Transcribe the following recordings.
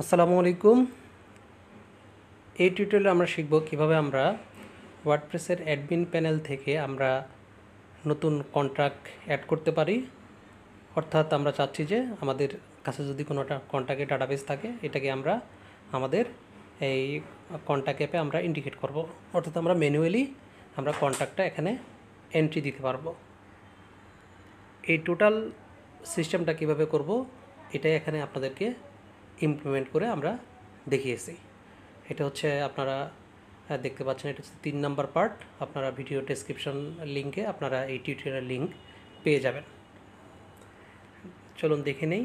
আসসালামু আলাইকুম। এই টিউটোরিয়ালে আমরা শিখব কিভাবে আমরা ওয়ার্ডপ্রেসের অ্যাডমিন প্যানেল থেকে আমরা নতুন কন্ট্রাক্ট অ্যাড করতে পারি। অর্থাৎ আমরা চাচ্ছি যে আমাদের কাছে যদি কোনো একটা কন্ট্রাক্টের ডাটাবেস থাকে, এটাকে আমরা আমাদের এই কন্ট্রাক্ট অ্যাপে আমরা ইন্ডিকেট করব। অর্থাৎ আমরা ম্যানুয়ালি আমরা কন্ট্রাক্টটা এখানে এন্ট্রি দিতে পারবো। এই টোটাল সিস্টেমটা কিভাবে করব এটাই এখানে আপনাদেরকে ইমপ্লিমেন্ট করে আমরা দেখিয়েছি। এটা হচ্ছে আপনারা দেখতে পাচ্ছেন, এটা হচ্ছে 3 নাম্বার পার্ট। আপনারা ভিডিও ডেসক্রিপশন লিঙ্কে আপনারা এই টিউটোরিয়ালের লিঙ্ক পেয়ে যাবেন। চলুন দেখে নেই।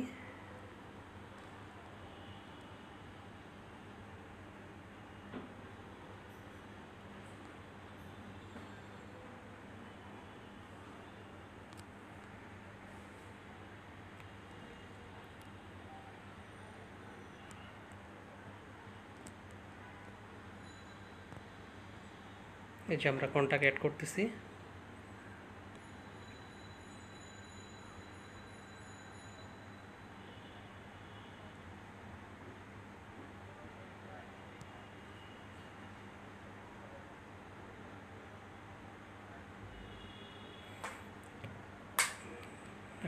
এই যে আমরা কন্ট্যাক্ট অ্যাড করতেছি।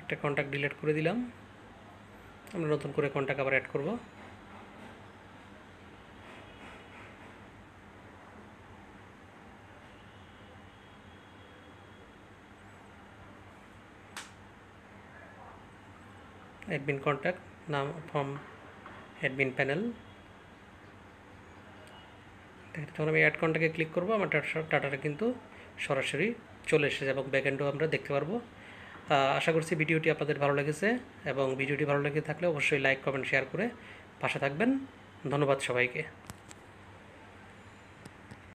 একটা কন্ট্যাক্ট ডিলিট করে দিলাম। আমরা নতুন করে কন্ট্যাক্ট আবার অ্যাড করব। অ্যাডমিন কন্ট্যাক্ট, নাম ফ্রম অ্যাডমিন প্যানেল। যখন আমি অ্যাড কন্ট্যাক্টে ক্লিক করবো, আমার ডাটাটা কিন্তু সরাসরি চলে এসেছে এবং ব্যাকএন্ডও আমরা দেখতে পারবো। আশা করছি ভিডিওটি আপনাদের ভালো লেগেছে, এবং ভিডিওটি ভালো লেগে থাকলে অবশ্যই লাইক, কমেন্ট, শেয়ার করে পাশে থাকবেন। ধন্যবাদ সবাইকে।